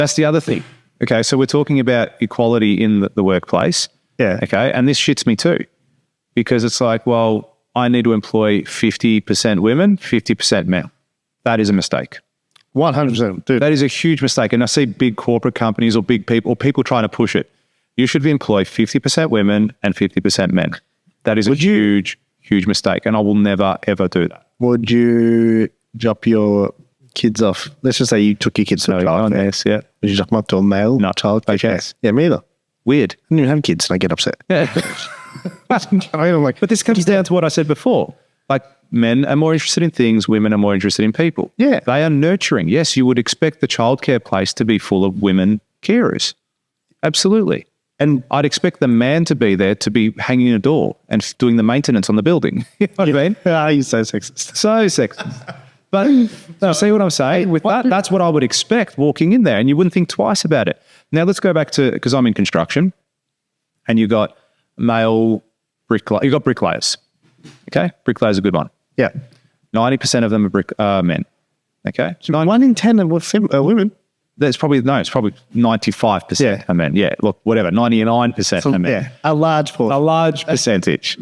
That's the other thing. Okay, so we're talking about equality in the workplace. Yeah. Okay, and this shits me too, because it's like, well, I need to employ 50% women, 50% men. That is a mistake. 100%, dude. That is a huge mistake. And I see big corporate companies or big people or people trying to push it. You should employ 50% women and 50% men. That is a huge, huge mistake. And I will never, ever do that. Would you drop your kids off? Let's just say you took your kids to a child. Yes, yeah. Would you drop them off to a male child? Yes. Yeah, me either. Weird. I don't even have kids and I get upset. Yeah. I'm like, but this comes down to what I said before. Like, men are more interested in things, women are more interested in people. Yeah. They are nurturing. Yes, you would expect the childcare place to be full of women carers. Absolutely. And I'd expect the man to be there to be hanging a door and doing the maintenance on the building. You know what I mean? You're so sexist. So sexist. But see what I'm saying? With that, that's what I would expect walking in there, and you wouldn't think twice about it. Now let's go back to, because I'm in construction, and you got male bricklayers. You got bricklayers. Okay, bricklayers are a good one. Yeah. 90% of them are men. Okay, so 1 in 10 are women. It's probably 95% are men. Yeah, look, whatever, 99% are men. Yeah, a large portion. A large percentage.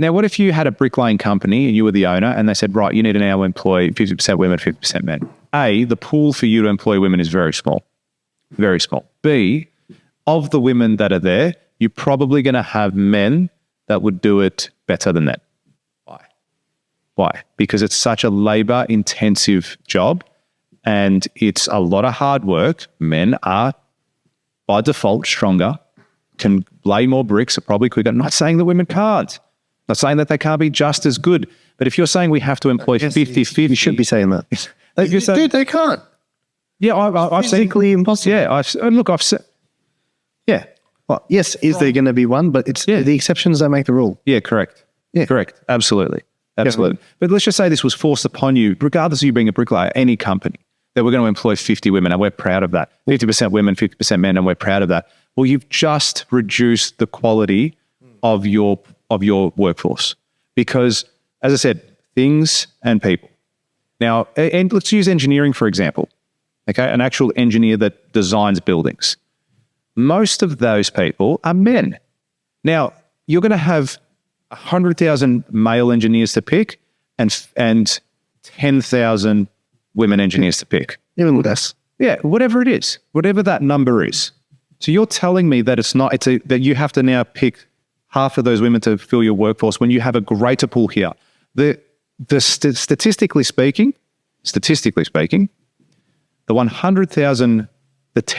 Now, what if you had a bricklaying company and you were the owner and they said, right, you need to now employ 50% women, 50% men. A, the pool for you to employ women is very small. Very small. B, of the women that are there, you're probably going to have men that would do it better than that. Why? Why? Because it's such a labor-intensive job and it's a lot of hard work. Men are, by default, stronger, can lay more bricks, are probably quicker. I'm not saying that women can't. Not saying that they can't be just as good. But if you're saying we have to employ 50-50... You should be saying that. Dude, they can't. Yeah, I've seen... Physically impossible. Yeah, I've said... Yeah. Well, yes, is there going to be one? But it's the exceptions that make the rule. Yeah, correct. Yeah. Correct. Absolutely. Absolutely. Yeah. But let's just say this was forced upon you, regardless of you being a bricklayer, any company, that we're going to employ 50 women, and we're proud of that. 50% women, 50% men, and we're proud of that. Well, you've just reduced the quality of your workforce because, as I said, things and people. Now, and let's use engineering, for example, okay? An actual engineer that designs buildings. Most of those people are men. Now, you're going to have 100,000 male engineers to pick and 10,000 women engineers to pick. Even less. Yeah, whatever it is, whatever that number is. So you're telling me that that you have to now pick half of those women to fill your workforce when you have a greater pool here. Statistically speaking, the 100,000,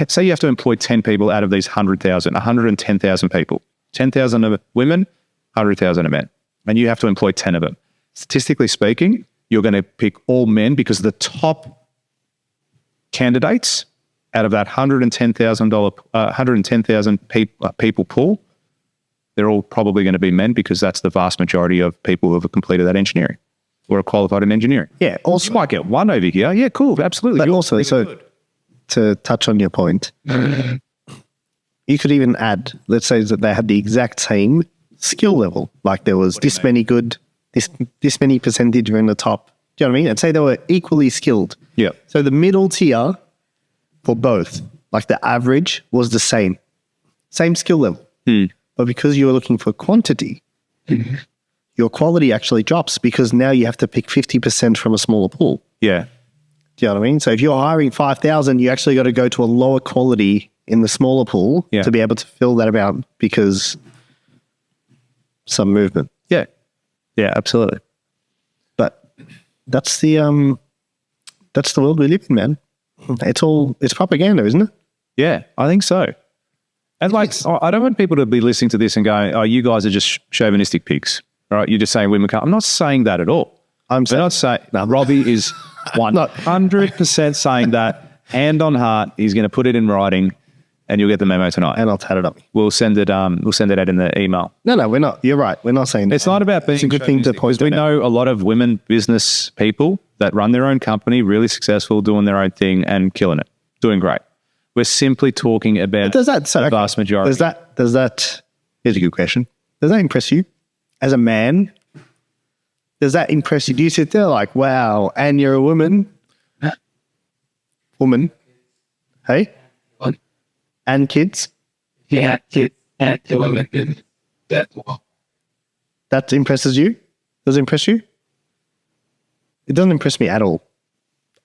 say you have to employ 10 people out of these 100,000, 110,000 people. 10,000 are women, 100,000 are men. And you have to employ 10 of them. Statistically speaking, you're going to pick all men because the top candidates out of that 110,000 people pool, they're all probably going to be men because that's the vast majority of people who have completed that engineering or are qualified in engineering. Yeah. Also, you might get one over here. Yeah, cool. Absolutely. But also, so to touch on your point, you could even add, let's say that they had the exact same skill level. Like there was this many good, this many percentage are in the top. Do you know what I mean? And say they were equally skilled. Yeah. So the middle tier for both, like the average was the same skill level. But because you're looking for quantity, your quality actually drops because now you have to pick 50% from a smaller pool. Yeah. Do you know what I mean? So if you're hiring 5,000, you actually got to go to a lower quality in the smaller pool to be able to fill that amount because some movement. Yeah. Yeah, absolutely. But that's the world we live in, man. It's propaganda, isn't it? Yeah, I think so. And like, I don't want people to be listening to this and going, oh, you guys are just chauvinistic pigs. All right, you're just saying women can't. I'm not saying that at all. I'm not saying, Robbie is 100% saying that, hand on heart, he's going to put it in writing and you'll get the memo tonight. And I'll tat it up. We'll send it out in the email. No, we're not. You're right. We're not saying that. It's not about being It's a good thing to point out. We know a lot of women business people that run their own company, really successful, doing their own thing and killing it, doing great. We're simply talking about the vast majority. Does that, here's a good question. Does that impress you as a man? Does that impress you? Do you sit there like, wow, and you're a woman? Hey? One. And kids? He had kids and the women didn't. That well. That impresses you? Does it impress you? It doesn't impress me at all.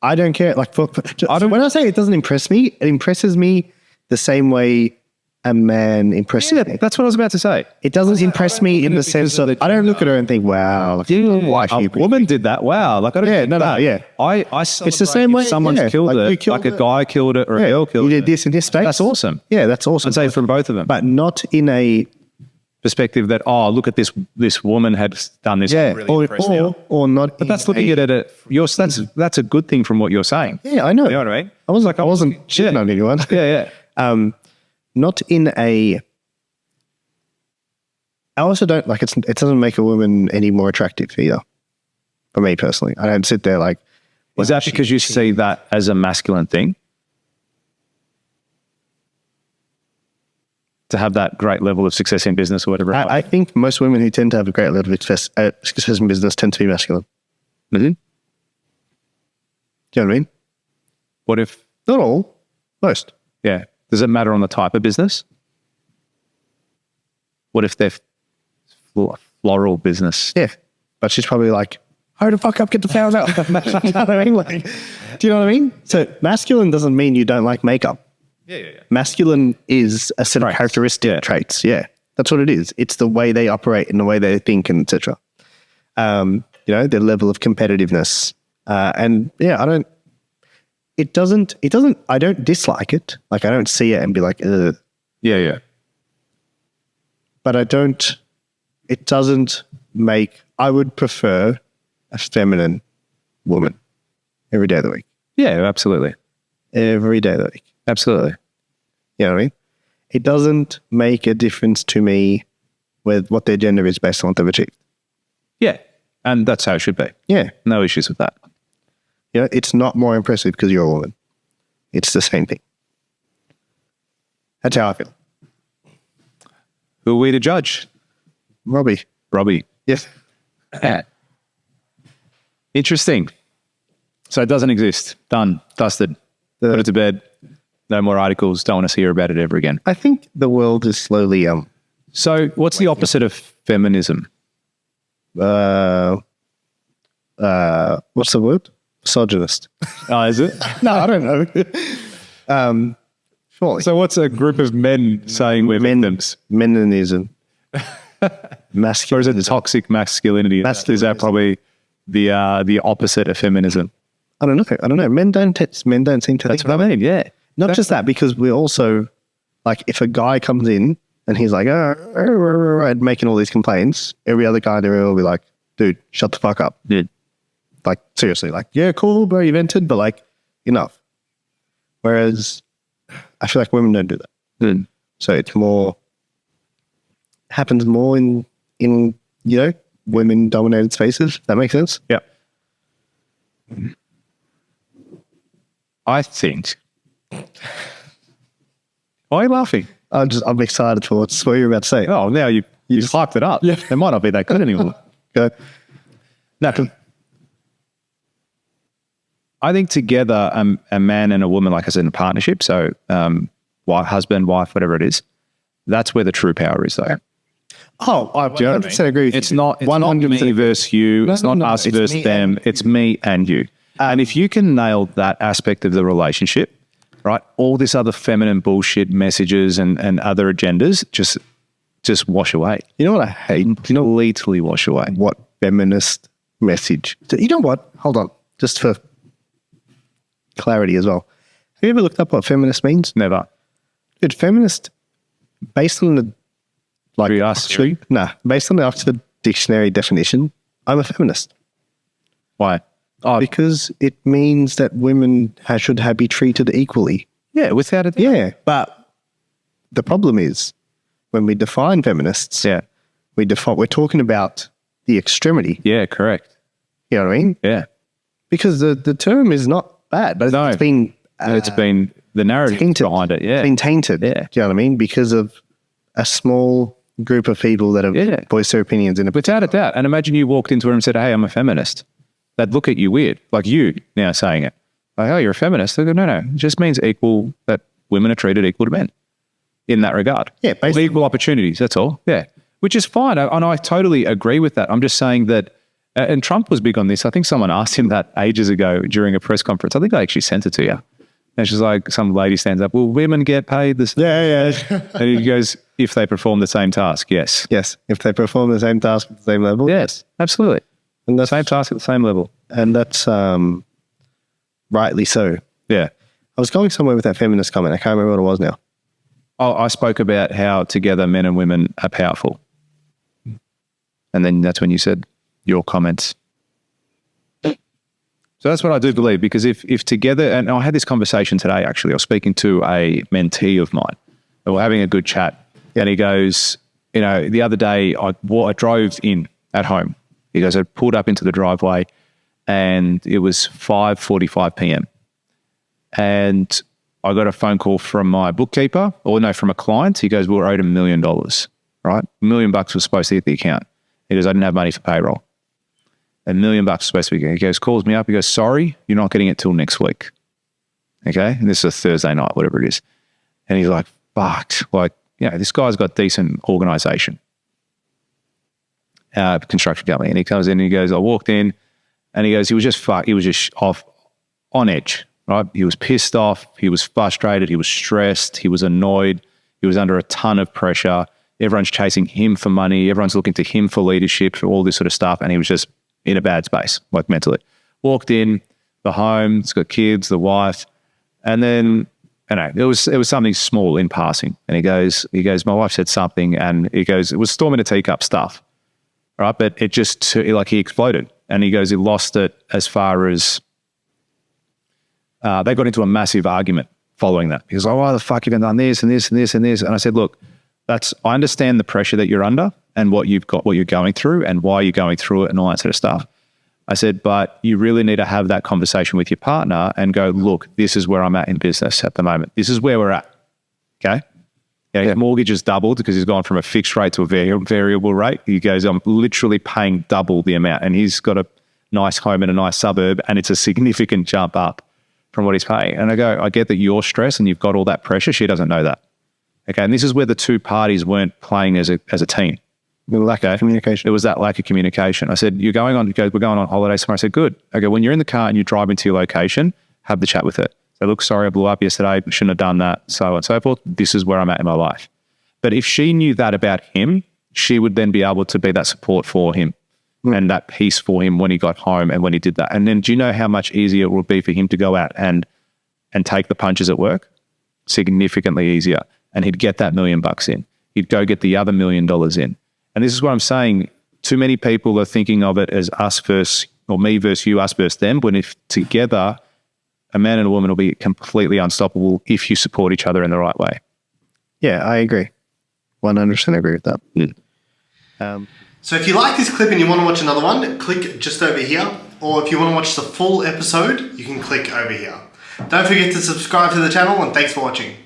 I don't care. Like, when I say it doesn't impress me, it impresses me the same way a man impresses me. That's what I was about to say. It doesn't impress me in the sense of I don't look at her and think, wow, like, A woman did that. Wow. Like, I don't Yeah, no, that. yeah. I It's the same way. if someone's yeah. killed Like, you it, killed like a it. guy killed it or a Yeah, girl killed you did it. this in this space. That's awesome. Yeah, that's awesome. I'd say from both of them. But not in a Perspective that, oh, look at this woman had done this. yeah, Really impressed me. or not. But that's looking at it. That's a good thing from what you're saying. Yeah, I know. You know what I mean? I wasn't shitting on anyone. Yeah, yeah. Not in a. I also don't like it doesn't make a woman any more attractive either. For me personally, I don't sit there like. Is that because you see that as a masculine thing? To have that great level of success in business or whatever. I think most women who tend to have a great level of success in business tend to be masculine. Mm-hmm. Do you know what I mean? What if? Not all, most. Yeah. Does it matter on the type of business? What if they're floral business? Yeah, but she's probably like, hurry the fuck up, get the flowers out. Do you know what I mean? Like, do you know what I mean? So masculine doesn't mean you don't like makeup. Yeah. Masculine is a set of characteristic traits. Yeah, that's what it is. It's the way they operate and the way they think and etc. Their level of competitiveness. And yeah, I don't dislike it. Like I don't see it and be like, ugh. Yeah. But it doesn't make, I would prefer a feminine woman every day of the week. Yeah, absolutely. Every day of the week. Absolutely. You know what I mean? It doesn't make a difference to me with what their gender is based on what they've achieved. Yeah. And that's how it should be. Yeah. No issues with that. You know, it's not more impressive because you're a woman. It's the same thing. That's how I feel. Who are we to judge? Robbie. Yes. Interesting. So it doesn't exist. Done. Dusted. Put it to bed. No more articles. Don't want to hear about it ever again. I think the world is slowly So what's the opposite of feminism? what's the word? Misogynist. Oh, is it? No, I don't know. Surely. So what's a group of men saying we're victims? Meninism. Or Masculine. is it toxic masculinity? Is that probably the opposite of feminism? I don't know. Men don't seem to That's think what that. I mean, yeah. Not just that, because we're also like, if a guy comes in and he's like, and making all these complaints, every other guy in the room will be like, dude, shut the fuck up. Yeah. Like, seriously, like, yeah, cool, bro, you've entered, but like, enough. Whereas I feel like women don't do that. Good. So it's happens more in women dominated spaces. That makes sense? Yeah. I think. Why are you laughing? I'm excited for what you're about to say. Oh, now you hyped it up. Yeah. It might not be that good anymore. Go. No, I think together, a man and a woman, like I said, in a partnership, so husband, wife, whatever it is, that's where the true power is, though. Oh, I 100% agree with you. It's not me versus you. It's not us versus them. It's me and you. And if you can nail that aspect of the relationship, right, all this other feminine bullshit messages and other agendas just wash away. You know what I hate? Completely wash away. What feminist message? You know what? Hold on. Just for clarity as well. Have you ever looked up what feminist means? Never. Dude, feminist, based on the based on the Oxford Dictionary definition, I'm a feminist. Why? Oh, Because it means that women should be treated equally. yeah, without a doubt. Yeah, but the problem is when we define feminists, Yeah. we're talking about the extremity. Yeah, correct. You know what I mean? Yeah. Because the term is not bad, but No. it's been It's been the narrative tainted behind it. Yeah. It's been tainted. Yeah. Do you know what I mean? Because of a small group of people that have voiced their opinions in a Without a doubt. And imagine you walked into her and said, hey, I'm a feminist. They'd look at you weird, like you now saying it. Like, oh, you're a feminist. They go, no. It just means equal, that women are treated equal to men in that regard. Yeah, basically. Equal opportunities, that's all. Yeah, which is fine. And I totally agree with that. I'm just saying that, and Trump was big on this. I think someone asked him that ages ago during a press conference. I think I actually sent it to you. And she's like, some lady stands up, will women get paid this? Yeah. And he goes, if they perform the same task, yes. Yes, if they perform the same task at the same level. Yes, absolutely. And that's Same task at the same level. And that's rightly so. Yeah. I was going somewhere with that feminist comment. I can't remember what it was now. Oh, I spoke about how together men and women are powerful. And then that's when you said your comments. So that's what I do believe, because if together, and I had this conversation today, actually, I was speaking to a mentee of mine, and we're having a good chat, and he goes, the other day I drove in at home. He goes, I pulled up into the driveway and it was 5:45 p.m. and I got a phone call from my bookkeeper, from a client. He goes, we were owed $1 million, right? $1 million was supposed to hit the account. He goes, I didn't have money for payroll. $1 million was supposed to be. He goes, calls me up. He goes, sorry, you're not getting it till next week. Okay. And this is a Thursday night, whatever it is. And he's like, fucked. Like, this guy's got decent organization, construction company. And he comes in and he goes, I walked in and he goes, he was just fucked. He was just off on edge, right? He was pissed off. He was frustrated. He was stressed. He was annoyed. He was under a ton of pressure. Everyone's chasing him for money. Everyone's looking to him for leadership, for all this sort of stuff. And he was just in a bad space, like mentally. Walked in, the home, it's got kids, the wife, and then, it was something small in passing. And he goes, my wife said something, and he goes, it was storming a teacup stuff, right? But it just, he exploded. And he goes, he lost it as far as, they got into a massive argument following that. He goes, oh, why the fuck have you done this and this and this and this? And I said, look, I understand the pressure that you're under and what you're going through and why you're going through it and all that sort of stuff. I said, but you really need to have that conversation with your partner and go, look, this is where I'm at in business at the moment. This is where we're at. Okay. His mortgage has doubled because he's gone from a fixed rate to a variable rate. He goes, I'm literally paying double the amount, and he's got a nice home in a nice suburb, and it's a significant jump up from what he's paying. And I go, I get that you're stressed and you've got all that pressure. She doesn't know that. Okay. And this is where the two parties weren't playing as a team. The lack of communication. It was that lack of communication. I said, we're going on holiday somewhere. I said, good. Okay, when you're in the car and you drive into your location, have the chat with her. So, look, sorry, I blew up yesterday. Shouldn't have done that, so on and so forth. This is where I'm at in my life. But if she knew that about him, she would then be able to be that support for him and that peace for him when he got home and when he did that. And then do you know how much easier it would be for him to go out and take the punches at work? Significantly easier. And he'd get that $1 million in. He'd go get the other $1 million in. And this is what I'm saying. Too many people are thinking of it as us versus, or me versus you, us versus them, when if together, a man and a woman will be completely unstoppable if you support each other in the right way. Yeah, I agree. 100% agree with that. So if you like this clip and you want to watch another one, click just over here. Or if you want to watch the full episode, you can click over here. Don't forget to subscribe to the channel, and thanks for watching.